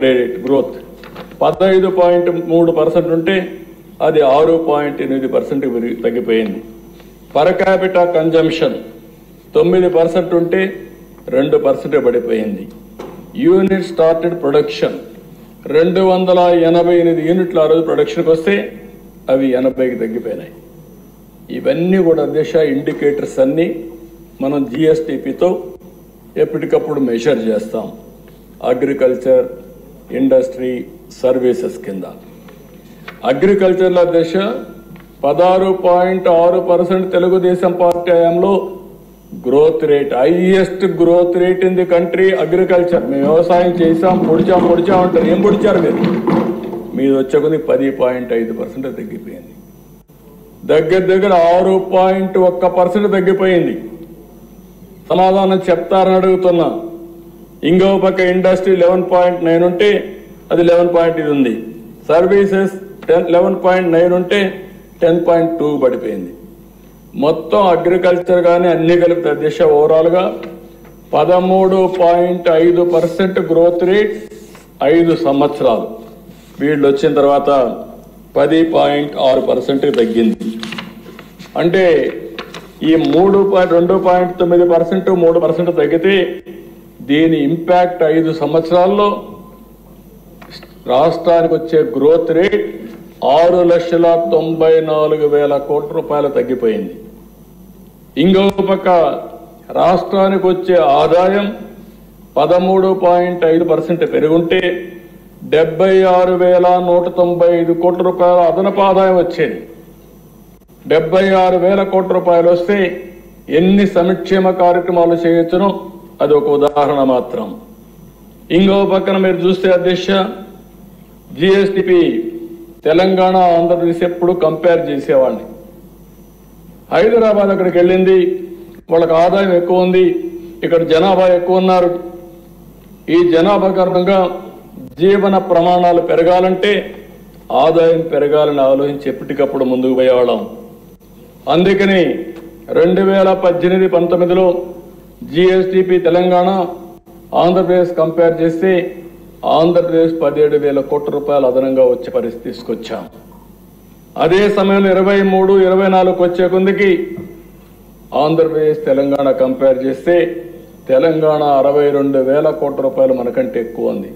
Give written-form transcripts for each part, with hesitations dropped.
Rate growth 15.3% ఉంటే అది 6.8% తగ్గిపోయింది. పర్ క్యాపిటా కన్జంప్షన్ 9% ఉంటే 2% పడిపోయింది. యూనిట్ స్టార్టెడ్ ప్రొడక్షన్ 288 యూనిట్లు ఆ రోజు ప్రొడక్షన్కి వస్తే అవి 80కి తగ్గిపోయినాయి. ఇవన్నీ కూడా దిశ ఇండికేటర్స్ అన్నీ మనం జిఎస్టిపితో ఎప్పటికప్పుడు మెజర్ చేస్తాం. అగ్రికల్చర్, ఇండస్ట్రీ, సర్వీసెస్ కింద అగ్రికల్చర్ల దిశ 16.6% తెలుగుదేశం పార్టీ హయాంలో growth rate, highest growth rate in the country agriculture. మేము వ్యవసాయం చేసాం, పొడిచాం అంటారు. ఏం పొడిచారు మీరు? మీరు వచ్చే కొద్ది 10.5% తగ్గిపోయింది. దగ్గర 6.1% తగ్గిపోయింది. సమాధానం చెప్తారని అడుగుతున్నా. ఇంకో పక్క ఇండస్ట్రీ 11.9 ఉంటే అది 11.8 ఉంది. సర్వీసెస్ 11.9 ఉంటే 10.2 పడిపోయింది. మొత్తం అగ్రికల్చర్ కానీ అన్ని కలిపి దిశ ఓవరాల్గా 13.5% గ్రోత్ రేట్ 5 సంవత్సరాలు. వీళ్ళు వచ్చిన తర్వాత 10.6% తగ్గింది. అంటే ఈ 2.9% 3% తగ్గితే దీని ఇంపాక్ట్ 5 సంవత్సరాల్లో రాష్ట్రానికి వచ్చే గ్రోత్ రేట్ 6,94,000 కోట్ల రూపాయలు తగ్గిపోయింది. ఇంకో పక్క రాష్ట్రానికి వచ్చే ఆదాయం 13.5% పెరుగుంటే 76,195 కోట్ల రూపాయల అదనపు ఆదాయం వచ్చేది. 76,000 కోట్ల రూపాయలు వస్తే ఎన్ని సంక్షేమ కార్యక్రమాలు చేయొచ్చునో అది ఒక ఉదాహరణ మాత్రం. ఇంకో పక్కన మీరు చూస్తే అధ్యక్ష, జిఎస్టిపి తెలంగాణ ఆంధ్రప్రదేశ్ ఎప్పుడు కంపేర్ చేసేవాడిని. హైదరాబాద్ అక్కడికి వెళ్ళింది, వాళ్ళకి ఆదాయం ఎక్కువ ఉంది, ఇక్కడ జనాభా ఎక్కువ ఉన్నారు. ఈ జనాభా కారణంగా జీవన ప్రమాణాలు పెరగాలంటే ఆదాయం పెరగాలని ఆలోచించి ఎప్పటికప్పుడు ముందుకు పోయేవాళ్ళం. అందుకని 2018-19లో జిఎస్టిపి తెలంగాణ ఆంధ్రప్రదేశ్ కంపేర్ చేస్తే ఆంధ్రప్రదేశ్ 17,000 కోట్ల రూపాయలు అదనంగా వచ్చే పరిస్థితి తీసుకొచ్చాం. అదే సమయంలో 23-24 వచ్చే కొందికి ఆంధ్రప్రదేశ్ తెలంగాణ కంపేర్ చేస్తే తెలంగాణ 62,000 కోట్ల రూపాయలు మనకంటే ఎక్కువ ఉంది.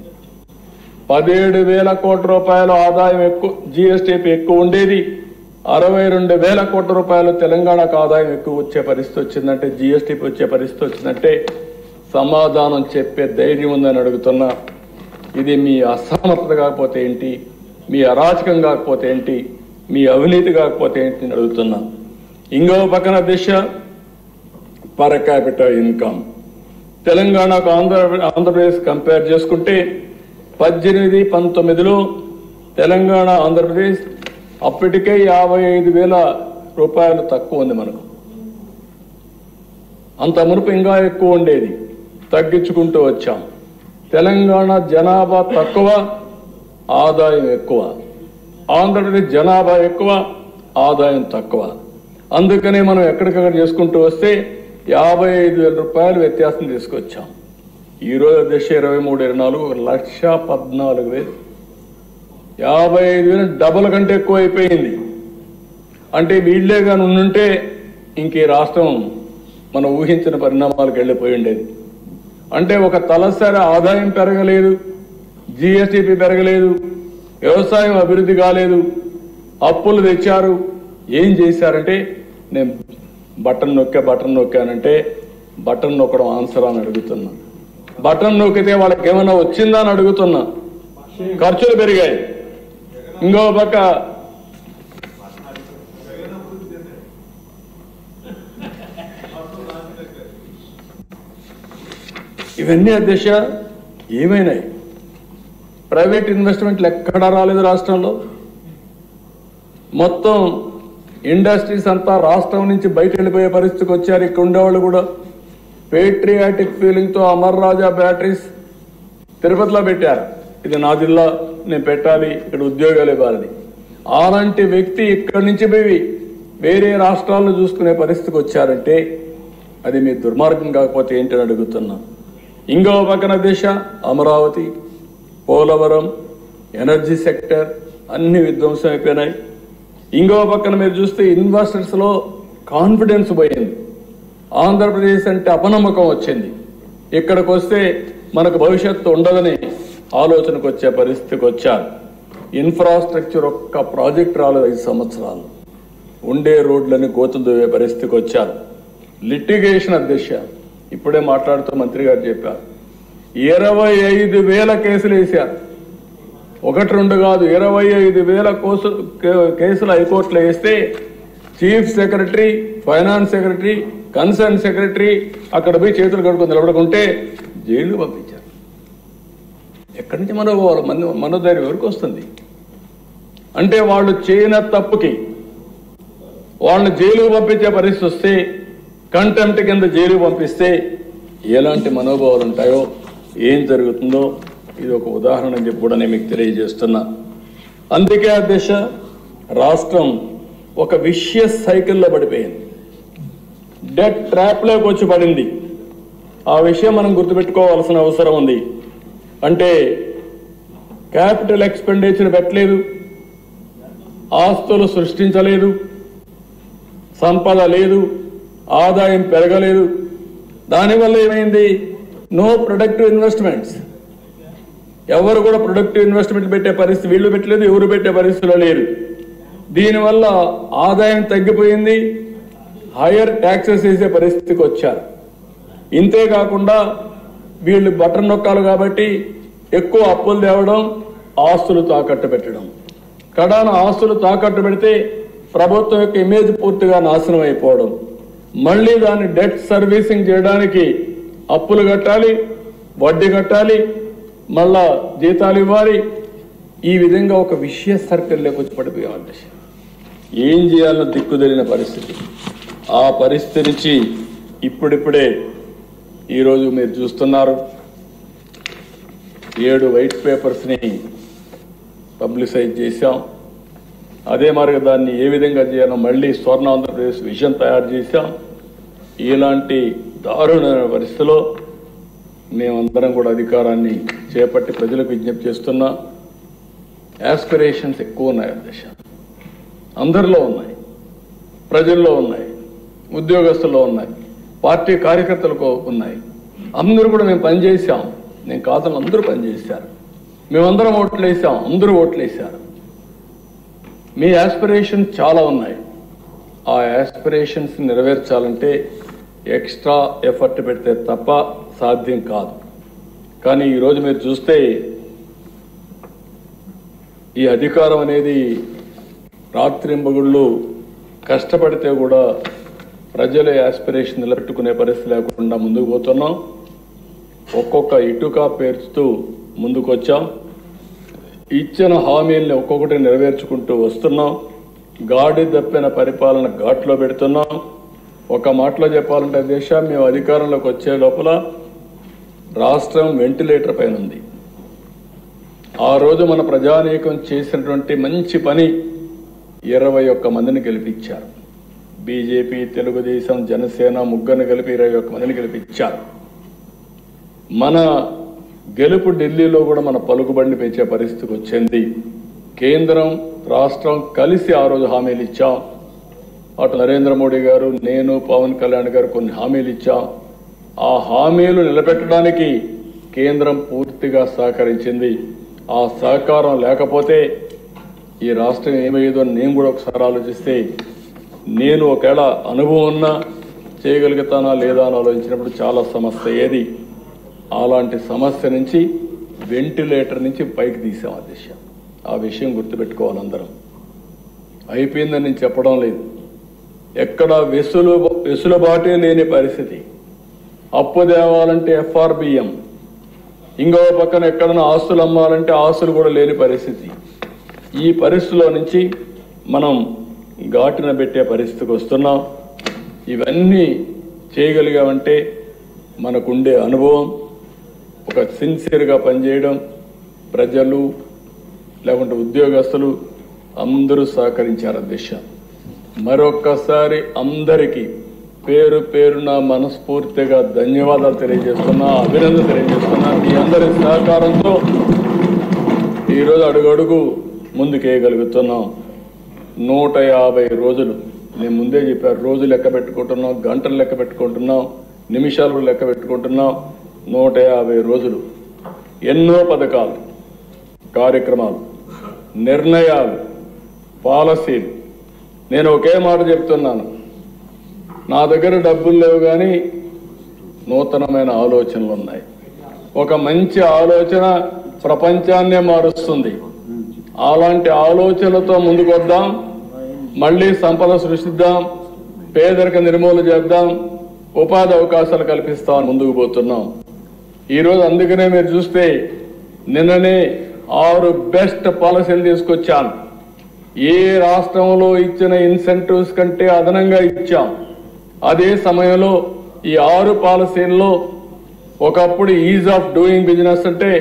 17,000 కోట్ల రూపాయలు ఆదాయం ఎక్కువ, జిఎస్టిపి ఎక్కువ ఉండేది. 62,000 కోట్ల రూపాయలు తెలంగాణకు ఆదాయం ఎక్కువ వచ్చే పరిస్థితి వచ్చిందంటే, జిఎస్టిపి వచ్చే పరిస్థితి వచ్చిందంటే సమాధానం చెప్పే ధైర్యం ఉందని అడుగుతున్నా. ఇది మీ అసమర్థత కాకపోతే ఏంటి, మీ అరాచకం కాకపోతే ఏంటి, మీ అవినీతి కాకపోతే ఏంటి అని అడుగుతున్నా. ఇంకో పక్కన దిశ పర్ క్యాపిటల్ ఇన్కమ్ తెలంగాణకు ఆంధ్రప్రదేశ్ కంపేర్ చేసుకుంటే 18-19లో తెలంగాణ ఆంధ్రప్రదేశ్ అప్పటికే 55,000 రూపాయలు తక్కువ ఉంది మనకు. అంత మునుపు ఇంకా ఎక్కువ ఉండేది, తగ్గించుకుంటూ వచ్చాం. తెలంగాణ జనాభా తక్కువ, ఆదాయం ఎక్కువ. ఆంధ్రప్రదేశ్ జనాభా ఎక్కువ, ఆదాయం తక్కువ. అందుకనే మనం ఎక్కడికక్కడ చేసుకుంటూ వస్తే 55,000 రూపాయలు వ్యత్యాసం తీసుకొచ్చాం. ఈరోజు దిశ 23-24 1,14,000. 55,000 డబుల్ కంటే ఎక్కువ అయిపోయింది. అంటే వీళ్లే కానీ ఉండుంటే ఇంకే రాష్ట్రం మనం ఊహించిన పరిణామాలకు వెళ్ళిపోయి ఉండేది. అంటే ఒక తలసరి ఆదాయం పెరగలేదు, జిఎస్టిపి పెరగలేదు, వ్యవసాయం అభివృద్ధి కాలేదు, అప్పులు తెచ్చారు. ఏం చేశారంటే, నేను బటన్ నొక్కానంటే బటన్ నొక్కడం ఆన్సర్ అని అడుగుతున్నా. బటన్ నొక్కితే వాళ్ళకి ఏమైనా వచ్చిందా అని అడుగుతున్నా. ఖర్చులు పెరిగాయి. ఇంకో పక్క ఇవన్నీ అధ్యక్ష ఏమైనాయి? ప్రైవేట్ ఇన్వెస్ట్మెంట్లు ఎక్కడా రాలేదు రాష్ట్రంలో. మొత్తం ఇండస్ట్రీస్ అంతా రాష్ట్రం నుంచి బయట వెళ్ళిపోయే పరిస్థితికి వచ్చారు. ఇక్కడ ఉండేవాళ్ళు కూడా పేట్రియాటిక్ ఫీలింగ్తో అమర్ రాజా బ్యాటరీస్ తిరుపతిలో పెట్టారు. ఇది నా జిల్లా, నేను పెట్టాలి, ఇక్కడ ఉద్యోగాలు ఇవ్వాలని. అలాంటి వ్యక్తి ఇక్కడి నుంచి పోయి వేరే రాష్ట్రాలను చూసుకునే పరిస్థితికి వచ్చారంటే అది మీ దుర్మార్గం కాకపోతే ఏంటని అడుగుతున్నా. ఇంకో పక్కన దిశ అమరావతి పోలవరం, ఎనర్జీ సెక్టర్ అన్ని విధ్వంసం అయిపోయినాయి. ఇంకో పక్కన మీరు చూస్తే ఇన్వెస్టర్స్లో కాన్ఫిడెన్స్ పోయింది. ఆంధ్రప్రదేశ్ అంటే అపనమ్మకం వచ్చింది. ఇక్కడికి వస్తే మనకు భవిష్యత్తు ఉండదని ఆలోచనకు వచ్చే పరిస్థితికి వచ్చారు. ఇన్ఫ్రాస్ట్రక్చర్ ఒక్క ప్రాజెక్ట్ రాలేదు 5 సంవత్సరాలు. ఉండే రోడ్లని గోతులు దువ్వే పరిస్థితికి వచ్చారు. లిటిగేషన్ అధ్యక్ష ఇప్పుడే మాట్లాడుతూ మంత్రి గారు చెప్పారు, 25,000 కేసులు వేశారు. 1-2 కాదు, 25,000 కేసులు హైకోర్టులో వేస్తే chief secretary, finance secretary, concern secretary అక్కడ పోయి చేతులు కడుక్కొని నిలబడుకుంటే జైలు పంపించారు. ఎక్కడి నుంచి మనోధైర్యం ఎవరికి వస్తుంది? అంటే వాళ్ళు చేయన తప్పుకి వాళ్ళని జైలుకు పంపించే పరిస్థితి వస్తే, కంటెంప్ట్ కింద జైలుకు పంపిస్తే ఎలాంటి మనోభావాలు ఉంటాయో, ఏం జరుగుతుందో ఇది ఒక ఉదాహరణ అని చెప్పి కూడా నేను మీకు తెలియజేస్తున్నా. అందుకే అధ్యక్ష రాష్ట్రం ఒక విషియస్ సైకిల్లో పడిపోయింది. డెట్ ట్రాప్లోకి వచ్చి పడింది. ఆ విషయం మనం గుర్తుపెట్టుకోవాల్సిన అవసరం ఉంది. అంటే క్యాపిటల్ ఎక్స్పెండిచర్ పెట్టలేదు, ఆస్తులు సృష్టించలేదు, సంపద లేదు, ఆదాయం పెరగలేదు. దానివల్ల ఏమైంది? No productive investments. ఎవరు కూడా ప్రొడక్టివ్ ఇన్వెస్ట్మెంట్ పెట్టే పరిస్థితి వీళ్ళు పెట్టలేదు, ఎవరు పెట్టే పరిస్థితిలో లేరు. దీనివల్ల ఆదాయం తగ్గిపోయింది, హైయర్ ట్యాక్సెస్ వేసే పరిస్థితికి వచ్చారు. ఇంతేకాకుండా వీళ్ళు బటన్ నొక్కాలి కాబట్టి ఎక్కువ అప్పులు తేవడం, ఆస్తులు తాకట్టు పెట్టడం. కడాన ఆస్తులు తాకట్టు పెడితే ప్రభుత్వం యొక్క ఇమేజ్ పూర్తిగా నాశనం అయిపోవడం. మళ్ళీ దాన్ని డెట్ సర్వీసింగ్ చేయడానికి అప్పులు కట్టాలి, వడ్డీ కట్టాలి, మళ్ళా జీతాలు ఇవ్వాలి. ఈ విధంగా ఒక విషియస్ సర్కిల్లోకి వచ్చి పడిపోయాం అధ్యక్ష. ఏం చేయాలో దిక్కుదలిన పరిస్థితి. ఆ పరిస్థితి నుంచి ఇప్పుడిప్పుడే ఈరోజు మీరు చూస్తున్నారు 7 వైట్ పేపర్స్ని పబ్లిసైజ్ చేశాం. అదే మరి దాన్ని ఏ విధంగా చేయాలో మళ్ళీ స్వర్ణ ఆంధ్రప్రదేశ్ విజన్ తయారు చేశాం. ఇలాంటి దారుణమైన పరిస్థితిలో మేమందరం కూడా అధికారాన్ని చేపట్టి ప్రజలకు విజ్ఞప్తి చేస్తున్నా. యాస్పిరేషన్స్ ఎక్కువ ఉన్నాయి అధ్యక్ష, అందరిలో ఉన్నాయి, ప్రజల్లో ఉన్నాయి, ఉద్యోగస్తుల్లో ఉన్నాయి, పార్టీ కార్యకర్తలకు ఉన్నాయి. అందరూ కూడా మేము పనిచేసాం. నేను కాదని అందరూ పనిచేశారు. మేమందరం ఓట్లు వేసాం, అందరూ ఓట్లు వేశారు. మీ యాస్పిరేషన్ చాలా ఉన్నాయి. ఆ యాస్పిరేషన్స్ నెరవేర్చాలంటే ఎక్స్ట్రా ఎఫర్ట్ పెడితే తప్ప సాధ్యం కాదు. కానీ ఈరోజు మీరు చూస్తే ఈ అధికారం అనేది రాత్రింబగుళ్ళు కష్టపడితే కూడా ప్రజల యాస్పిరేషన్ నిలబెట్టుకునే పరిస్థితి లేకుండా ముందుకు పోతున్నాం. ఒక్కొక్క ఇటుక పేర్చుతూ ముందుకు వచ్చాం. ఇచ్చిన హామీల్ని ఒక్కొక్కటి నెరవేర్చుకుంటూ వస్తున్నాం. గాడి తప్పిన పరిపాలన ఘాట్లో పెడుతున్నాం. ఒక మాటలో చెప్పాలంటే దేశ మేము అధికారంలోకి వచ్చే లోపల రాష్ట్రం వెంటిలేటర్ పైన ఉంది. ఆ రోజు మన ప్రజానీకం చేసినటువంటి మంచి పని 21 మందిని గెలిపించారు. బీజేపీ, తెలుగుదేశం, జనసేన ముగ్గురిని కలిపి 21 మందిని గెలిపించారు. మన గెలుపు ఢిల్లీలో కూడా మన పలుకుబడిని పెంచే పరిస్థితికి వచ్చింది. కేంద్రం రాష్ట్రం కలిసి ఆ రోజు హామీలు ఇచ్చాం. అటు నరేంద్ర మోడీ గారు, నేను, పవన్ కళ్యాణ్ గారు కొన్ని హామీలు ఇచ్చాం. ఆ హామీలు నిలబెట్టడానికి కేంద్రం పూర్తిగా సహకరించింది. ఆ సహకారం లేకపోతే ఈ రాష్ట్రం ఏమయ్యేదో నేను కూడా ఒకసారి ఆలోచిస్తే, నేను ఒకవేళ అనుభవం ఉన్నా చేయగలుగుతానా లేదా అని ఆలోచించినప్పుడు చాలా సమస్య ఏది. అలాంటి సమస్య నుంచి వెంటిలేటర్ నుంచి పైకి తీసాం అధ్యక్ష. ఆ విషయం గుర్తుపెట్టుకోవాలి అందరం. అయిపోయిందని నేను చెప్పడం లేదు. ఎక్కడ వెసులుబాటే లేని పరిస్థితి. అప్పు తేవాలంటే FRBM, ఇంకో పక్కన ఎక్కడైనా ఆస్తులు అమ్మాలంటే ఆస్తులు కూడా లేని పరిస్థితి. ఈ పరిస్థితిలో నుంచి మనం ఘాటున పెట్టే పరిస్థితికి వస్తున్నాం. ఇవన్నీ చేయగలిగామంటే మనకుండే అనుభవం, ఒక సిన్సియర్గా పనిచేయడం, ప్రజలు లేకుంటే ఉద్యోగస్తులు అందరూ సహకరించారు అధ్యక్ష. మరొక్కసారి అందరికీ పేరు పేరున మనస్ఫూర్తిగా ధన్యవాదాలు తెలియజేస్తున్నా, అభినందన తెలియజేస్తున్నా. మీ అందరి సహకారంతో ఈరోజు అడుగడుగు ముందుకేయగలుగుతున్నాం. 150 రోజులు నేను ముందే చెప్పాను. రోజు లెక్క పెట్టుకుంటున్నాం, గంటలు లెక్క పెట్టుకుంటున్నాం, నిమిషాలు లెక్క పెట్టుకుంటున్నాం. 150 రోజులు ఎన్నో పథకాలు, కార్యక్రమాలు, నిర్ణయాలు, పాలసీలు. నేను ఒకే మాట చెప్తున్నాను, నా దగ్గర డబ్బులు లేవు కానీ నూతనమైన ఆలోచనలు ఉన్నాయి. ఒక మంచి ఆలోచన ప్రపంచాన్నే మారుస్తుంది. అలాంటి ఆలోచనలతో ముందుకొద్దాం. మళ్ళీ సంపద సృష్టిద్దాం, పేదరిక నిర్మూలన చేద్దాం, ఉపాధి అవకాశాలు కల్పిస్తాం, ముందుకు పోతున్నాం. ఈరోజు అందుకనే మీరు చూస్తే నిన్ననే 6 బెస్ట్ పాలసీలు తీసుకొచ్చాను. ఏ రాష్ట్రంలో ఇచ్చిన ఇన్సెంటివ్స్ కంటే అదనంగా ఇచ్చాం. అదే సమయంలో ఈ 6 పాలసీల్లో ఒకప్పుడు ఈజ్ ఆఫ్ డూయింగ్ బిజినెస్ అంటే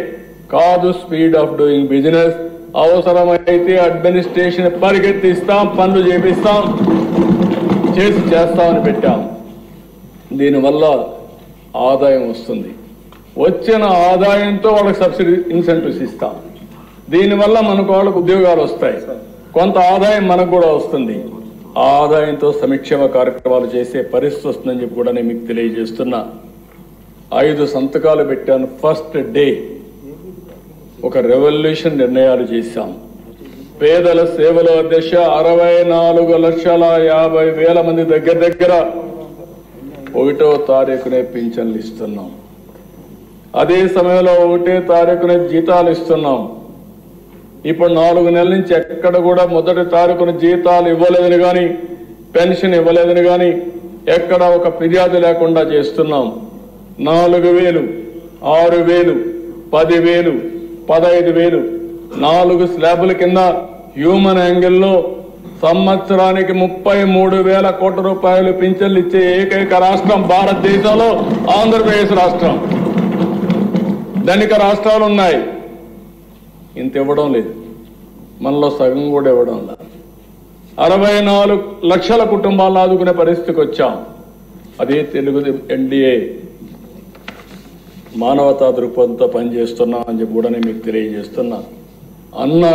కాదు, స్పీడ్ ఆఫ్ డూయింగ్ బిజినెస్. అవసరమైతే అడ్మినిస్ట్రేషన్ పరిగెత్తిస్తాం, పనులు చేపిస్తాం, చేస్తామని పెట్టాం. దీనివల్ల ఆదాయం వస్తుంది. వచ్చిన ఆదాయంతో వాళ్ళకి సబ్సిడీ ఇన్సెంటివ్స్ ఇస్తాం. దీనివల్ల మనకు వాళ్ళకు ఉద్యోగాలు వస్తాయి, కొంత ఆదాయం మనకు కూడా వస్తుంది. ఆ ఆదాయంతో సంక్షేమ కార్యక్రమాలు చేసే పరిస్థితి వస్తుందని చెప్పి కూడా నేను మీకు తెలియజేస్తున్నా. 5 సంతకాలు పెట్టాను. ఫస్ట్ డే ఒక రెవల్యూషన్ నిర్ణయాలు చేశాం. పేదల సేవలో దిశ 64,50,000 మంది దగ్గర 1వ తారీఖునే పింఛన్లు ఇస్తున్నాం. అదే సమయంలో 1వ తారీఖునే జీతాలు ఇస్తున్నాం. ఇప్పుడు 4 నెలల నుంచి ఎక్కడ కూడా 1వ తారీఖున జీతాలు ఇవ్వలేదని కానీ, పెన్షన్ ఇవ్వలేదని కానీ ఎక్కడ ఒక ఫిర్యాదు లేకుండా చేస్తున్నాం. 4,000, 6,000, 10,000, 15,000 4 స్లాబుల కింద హ్యూమన్ యాంగిల్లో సంవత్సరానికి 33,000 కోట్ల రూపాయలు పింఛన్లు ఇచ్చే ఏకైక రాష్ట్రం భారతదేశంలో ఆంధ్రప్రదేశ్ రాష్ట్రం. ధనిక రాష్ట్రాలు ఉన్నాయి, ఇంత ఇవ్వడం లేదు. మనలో సగం కూడా ఇవ్వడం లేదు. 64 లక్షల కుటుంబాలను ఆదుకునే పరిస్థితికి వచ్చాం. అదే తెలుగు ఎన్డీఏ మానవతా దృక్పథంతో పనిచేస్తున్నాం అని చెప్పి కూడా నేను మీకు తెలియజేస్తున్నా. అన్నా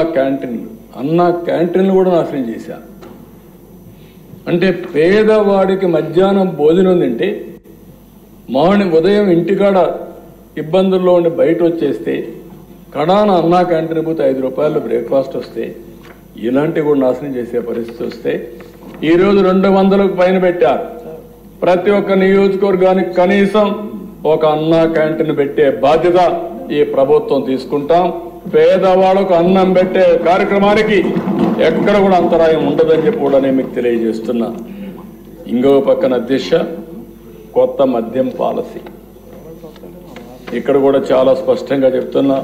క్యాంటీన్లు కూడా నాశనం చేశాను. అంటే పేదవాడికి మధ్యాహ్నం భోజనం తింటే ఉదయం ఇంటికాడ ఇబ్బందుల్లో ఉండి బయట వచ్చేస్తే కడాన అన్నా క్యాంటీన్ పోతే 5 రూపాయలు బ్రేక్ఫాస్ట్ వస్తే ఇలాంటివి కూడా నాశనం చేసే పరిస్థితి వస్తే ఈరోజు 200కు పైన పెట్టారు. ప్రతి ఒక్క నియోజకవర్గానికి కనీసం ఒక అన్నా క్యాంటీన్ పెట్టే బాధ్యత ఈ ప్రభుత్వం తీసుకుంటాం. పేదవాళ్ళకు అన్నం పెట్టే కార్యక్రమానికి ఎక్కడ కూడా అంతరాయం ఉండదని చెప్పి కూడా నేను మీకు తెలియజేస్తున్నా. ఇంకో పక్కన దిశ కొత్త మద్యం పాలసీ. ఇక్కడ కూడా చాలా స్పష్టంగా చెప్తున్నా,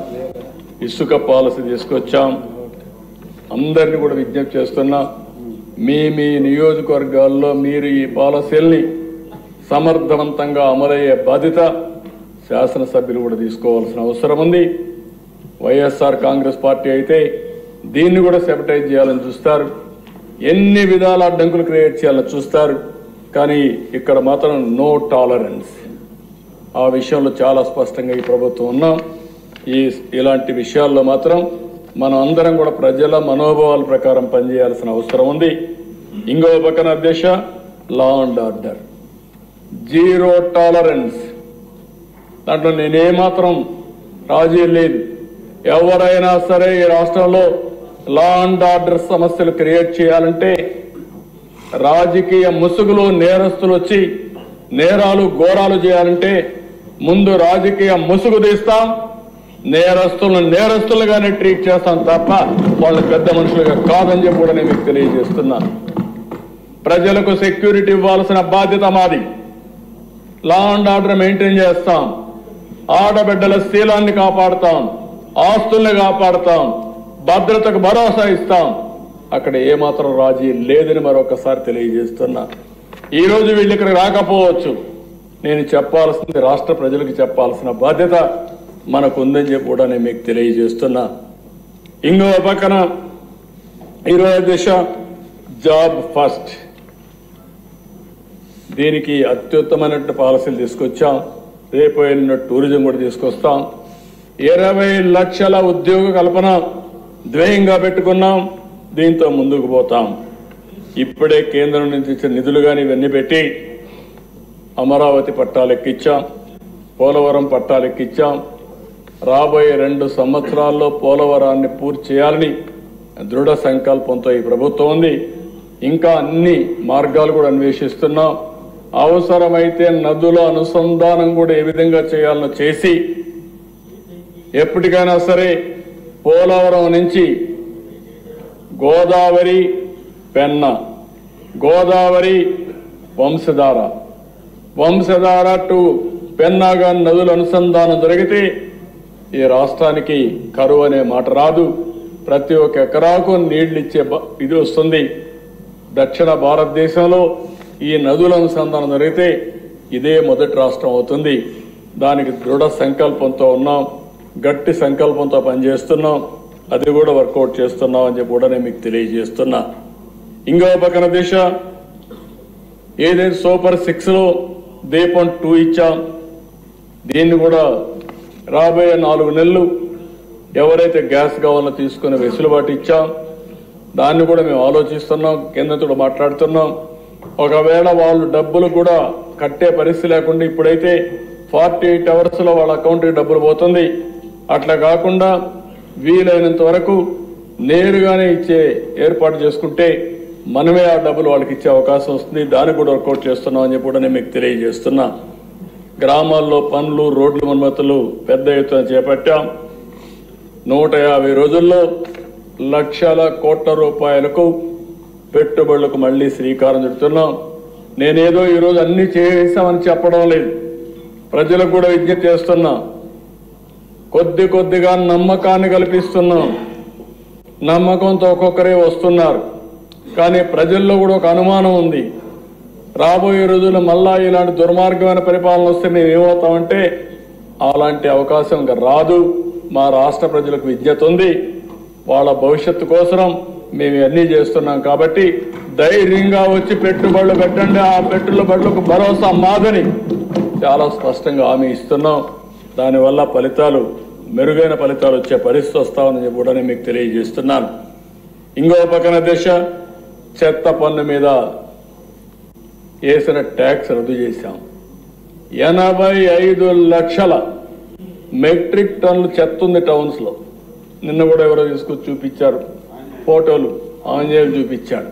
ఇసుక పాలసీ తీసుకొచ్చాం. అందరినీ కూడా విజ్ఞప్తి చేస్తున్నా, మీ నియోజకవర్గాల్లో మీరు ఈ పాలసీల్ని సమర్థవంతంగా అమలయ్యే బాధ్యత శాసనసభ్యులు కూడా తీసుకోవాల్సిన అవసరం ఉంది. వైఎస్ఆర్ కాంగ్రెస్ పార్టీ అయితే దీన్ని కూడా సెపటైజ్ చేయాలని చూస్తారు, ఎన్ని విధాల అడ్డంకులు క్రియేట్ చేయాలని చూస్తారు. కానీ ఇక్కడ మాత్రం నో టాలరెన్స్. ఆ విషయంలో చాలా స్పష్టంగా ఈ ప్రభుత్వం ఉన్నాం. ఇలాంటి విషయాల్లో మాత్రం మనం అందరం కూడా ప్రజల మనోభావాల ప్రకారం పనిచేయాల్సిన అవసరం ఉంది. ఇంకో పక్కన అధ్యక్ష లా అండ్ ఆర్డర్, 0 టాలరెన్స్. దాంట్లో నేనేమాత్రం రాజీ లేదు. ఎవరైనా సరే ఈ రాష్ట్రంలో లా అండ్ ఆర్డర్ సమస్యలు క్రియేట్ చేయాలంటే రాజకీయ ముసుగులో నేరస్తులు వచ్చి నేరాలు ఘోరాలు చేయాలంటే ముందు రాజకీయ ముసుగు తీస్తాం, నేరస్తులను నేరస్తులుగానే ట్రీట్ చేస్తాం తప్ప వాళ్ళు పెద్ద మనుషులుగా కాదని చెప్పి కూడా నేను మీకు తెలియజేస్తున్నాను. ప్రజలకు సెక్యూరిటీ ఇవ్వాల్సిన బాధ్యత మాది. లా అండ్ ఆర్డర్ మెయింటైన్ చేస్తాం, ఆడబిడ్డల శీలాన్ని కాపాడుతాం, ఆస్తుల్ని కాపాడుతాం, భద్రతకు భరోసా ఇస్తాం. అక్కడ ఏమాత్రం రాజీ లేదని మరొకసారి తెలియజేస్తున్నా. ఈరోజు వీళ్ళు ఇక్కడికి రాకపోవచ్చు, నేను చెప్పాల్సింది రాష్ట్ర ప్రజలకు చెప్పాల్సిన బాధ్యత మనకు ఉందని చెప్పి కూడా నేను మీకు తెలియజేస్తున్నా. ఇంకో పక్కన ఈరోజు దిశ జాబ్ ఫస్ట్, దీనికి అత్యుత్తమైన పాలసీలు తీసుకొచ్చాం. రేపు టూరిజం కూడా తీసుకొస్తాం. 20 లక్షల ఉద్యోగ కల్పన ధ్యేయంగా పెట్టుకున్నాం. దీంతో ముందుకు పోతాం. ఇప్పుడే కేంద్రం నుంచి ఇచ్చిన నిధులు కానీ ఇవన్నీ పెట్టి అమరావతి పట్టాలెక్కిచ్చాం, పోలవరం పట్టాలెక్కిచ్చాం. రాబోయే 2 సంవత్సరాల్లో పోలవరాన్ని పూర్తి చేయాలని దృఢ సంకల్పంతో ఈ ప్రభుత్వం ఉంది. ఇంకా అన్ని మార్గాలు కూడా అన్వేషిస్తున్నాం. అవసరమైతే నదుల అనుసంధానం కూడా ఏ విధంగా చేయాలనో చేసి ఎప్పటికైనా సరే పోలవరం నుంచి గోదావరి పెన్న, గోదావరి వంశధార టు పెన్నాగా నదుల అనుసంధానం జరిగితే ఈ రాష్ట్రానికి కరువు అనే మాట రాదు. ప్రతి ఒక్క ఎకరాకు నీళ్లిచ్చే ఇది వస్తుంది. దక్షిణ భారతదేశంలో ఈ నదుల అనుసంధానం జరిగితే ఇదే మొదటి రాష్ట్రం అవుతుంది. దానికి దృఢ సంకల్పంతో ఉన్నాం, గట్టి సంకల్పంతో పనిచేస్తున్నాం. అది కూడా వర్కౌట్ చేస్తున్నాం అని చెప్పి కూడా నేను మీకు తెలియజేస్తున్నా. ఇంకో పక్కన దిశ ఏదైతే సూపర్ 6లో దీపం 2 ఇచ్చాం. దీన్ని కూడా రాబోయే 4 నెలలు ఎవరైతే గ్యాస్ కావాలో తీసుకునే వెసులుబాటు ఇచ్చాం. దాన్ని కూడా మేము ఆలోచిస్తున్నాం, కేంద్రంతో మాట్లాడుతున్నాం. ఒకవేళ వాళ్ళు డబ్బులు కూడా కట్టే పరిస్థితి లేకుండా ఇప్పుడైతే 48 అవర్స్లో వాళ్ళ అకౌంట్కి డబ్బులు పోతుంది. అట్లా కాకుండా వీలైనంత వరకు నేరుగానే ఇచ్చే ఏర్పాటు చేసుకుంటే మనమే ఆ డబ్బులు వాళ్ళకి ఇచ్చే అవకాశం వస్తుంది. దాన్ని కూడా వర్కౌట్ చేస్తున్నాం అని చెప్పి కూడా నేను మీకు తెలియజేస్తున్నా. గ్రామాల్లో పనులు, రోడ్లు మరమ్మతులు పెద్ద ఎత్తున చేపట్టాం. 150 రోజుల్లో లక్షల కోట్ల రూపాయలకు పెట్టుబడులకు మళ్లీ శ్రీకారం చుడుతున్నాం. నేనేదో ఈరోజు అన్ని చేసామని చెప్పడం లేదు. ప్రజలకు కూడా విజ్ఞప్తి చేస్తున్నా. కొద్ది కొద్దిగా నమ్మకాన్ని కల్పిస్తున్నాం. నమ్మకంతో ఒక్కొక్కరే వస్తున్నారు. కానీ ప్రజల్లో కూడా ఒక అనుమానం ఉంది. రాబోయే రోజుల్లో మళ్ళా ఇలాంటి దుర్మార్గమైన పరిపాలన వస్తే మేము ఏమవుతామంటే అలాంటి అవకాశం ఇంకా రాదు. మా రాష్ట్ర ప్రజలకు విజ్ఞత ఉంది. వాళ్ళ భవిష్యత్తు కోసం మేము అన్నీ చేస్తున్నాం. కాబట్టి ధైర్యంగా వచ్చి పెట్టుబడులు పెట్టండి. ఆ పెట్టుబడులకు భరోసా మాదని చాలా స్పష్టంగా హామీ ఇస్తున్నాం. దానివల్ల ఫలితాలు, మెరుగైన ఫలితాలు వచ్చే పరిస్థితి వస్తామని చెప్పి కూడా నేను మీకు తెలియజేస్తున్నాను. ఇంకో పక్కన దిశ చెత్త పన్ను మీద వేసిన ట్యాక్స్ రద్దు చేశాం. 85 లక్షల మెట్రిక్ టన్నులు చెత్త ఉంది టౌన్స్ లో. నిన్న కూడా ఎవరో తీసుకొచ్చి చూపించారు, ఫోటోలు ఆంజనేయులు చూపించాడు.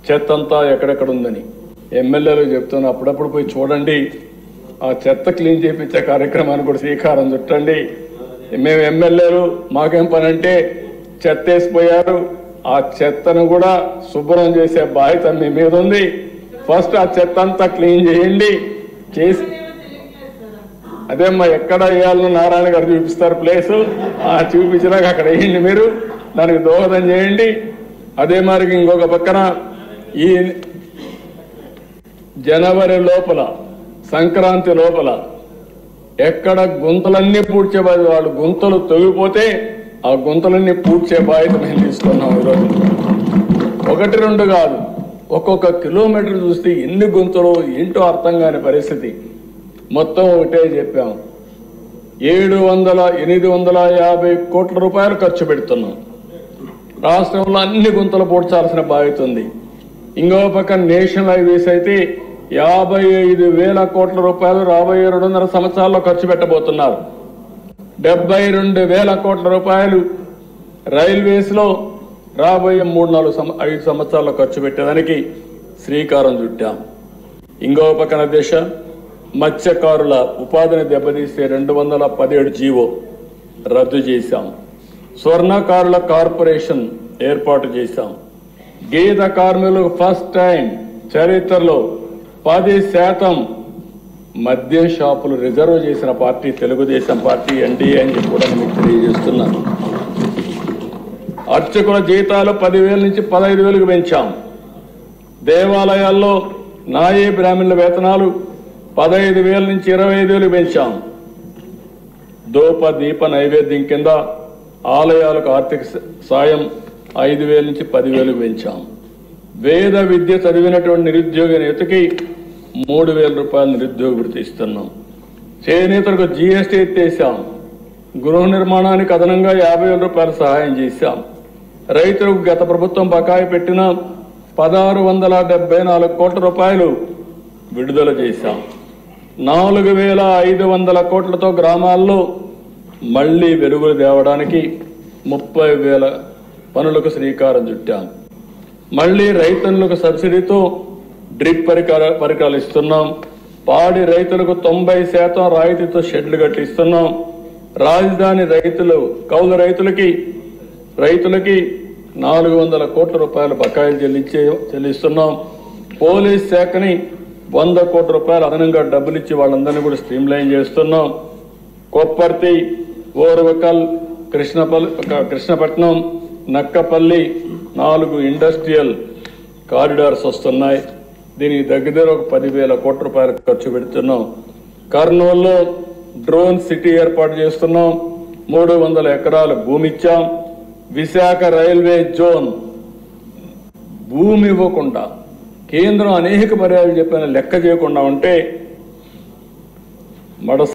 చెత్త అంతా ఎక్కడెక్కడ ఉందని ఎమ్మెల్యేలు చెప్తున్నా. అప్పుడప్పుడు పోయి చూడండి. ఆ చెత్త క్లీన్ చేయించే కార్యక్రమాన్ని కూడా శ్రీకారం చుట్టండి. మేము ఎమ్మెల్యేలు మాకేం పని అంటే చెత్త వేసిపోయారు. ఆ చెత్తను కూడా శుభ్రం చేసే బాధ్యత మీ మీద ఉంది. ఫస్ట్ ఆ చెత్త అంతా క్లీన్ చేయండి. చేసి అదేమ్మా ఎక్కడ వేయాలని నారాయణ గారు చూపిస్తారు ప్లేసు. చూపించినాక అక్కడ వేయండి. మీరు దానికి దోహదం చేయండి. అదే మరి ఇంకొక పక్కన ఈ జనవరి లోపల, సంక్రాంతి లోపల ఎక్కడ గుంతలన్నీ పూడ్చే బాధ్యత, వాళ్ళు గుంతలు తొగిపోతే ఆ గుంతలన్నీ పూడ్చే బాధ్యత మేము తీసుకున్నాం. ఈరోజు 1-2 కాదు, ఒక్కొక్క కిలోమీటర్ చూస్తే ఎన్ని గుంతలు ఏంటో అర్థం కాని పరిస్థితి. మొత్తం ఒకటే చెప్పాం. 850 కోట్ల రూపాయలు ఖర్చు పెడుతున్నాం. రాష్ట్రంలో అన్ని గుంతలు పూడ్చాల్సిన బాధ్యత ఉంది. ఇంకో పక్క నేషనల్ హైవేస్ అయితే 55,000 కోట్ల రూపాయలు రాబోయే 2.5 సంవత్సరాల్లో ఖర్చు పెట్టబోతున్నారు. 72,000 కోట్ల రూపాయలు రైల్వేస్ లో రాబోయే 3-4-5 సంవత్సరాల్లో ఖర్చు పెట్టేదానికి శ్రీకారం చుట్టాం. ఇంకో పక్కన దేశ మత్స్యకారుల ఉపాధిని దెబ్బతీసే 217 జీవో రద్దు చేశాం. స్వర్ణకారుల కార్పొరేషన్ ఏర్పాటు చేశాం. గీత కార్మికులకు ఫస్ట్ టైం చరిత్రలో 10% మద్యం షాపులు రిజర్వ్ చేసిన పార్టీ తెలుగుదేశం పార్టీ, ఎన్డీఏ అని చెప్పి కూడా మీకు తెలియజేస్తున్నాను. అర్చకుల జీతాలు 10,000 నుంచి 15,000కు పెంచాం. దేవాలయాల్లో నాయీ బ్రాహ్మణుల వేతనాలు 15,000 నుంచి 25,000కు పెంచాం. ధూప దీప నైవేద్యం కింద ఆలయాలకు ఆర్థిక సాయం 5,000 నుంచి 10,000కు పెంచాం. వేద విద్య చదివినటువంటి నిరుద్యోగ నేతకి 3,000 రూపాయలు నిరుద్యోగ వృత్తి ఇస్తున్నాం. చేనేతలకు జీఎస్టీ ఎత్తేసాం. గృహ నిర్మాణానికి అదనంగా 50,000 రూపాయలు సహాయం చేశాం. రైతులకు గత ప్రభుత్వం బకాయి పెట్టిన 1,674 కోట్ల రూపాయలు విడుదల చేశాం. 4,500 కోట్లతో గ్రామాల్లో మళ్లీ వెలుగులు తేవడానికి 30,000 పనులకు శ్రీకారం చుట్టాం. మళ్లీ రైతులకు సబ్సిడీతో డ్రిప్ పరికరాలు ఇస్తున్నాం. పాడి రైతులకు 90% రాయితీతో షెడ్లు కట్టిస్తున్నాం. రాజధాని కౌలు రైతులకి 400 కోట్ల రూపాయల బకాయిలు చెల్లిస్తున్నాం. పోలీస్ శాఖని 100 కోట్ల రూపాయలు అదనంగా డబ్బులు ఇచ్చి వాళ్ళందరినీ కూడా స్ట్రీమ్లైన్ చేస్తున్నాం. కొప్పర్తి, ఓర్వకల్, కృష్ణపట్నం, నక్కపల్లి 4 ఇండస్ట్రియల్ కారిడార్స్ వస్తున్నాయి. దీనికి దగ్గర ఒక 10,000 కోట్ల రూపాయలు ఖర్చు పెడుతున్నాం. కర్నూలులో డ్రోన్ సిటీ ఏర్పాటు చేస్తున్నాం. 300 ఎకరాల భూమి ఇచ్చాం. విశాఖ రైల్వే జోన్ భూమి ఇవ్వకుండా కేంద్రం అనేక పర్యాలు చెప్పిన లెక్క చేయకుండా ఉంటే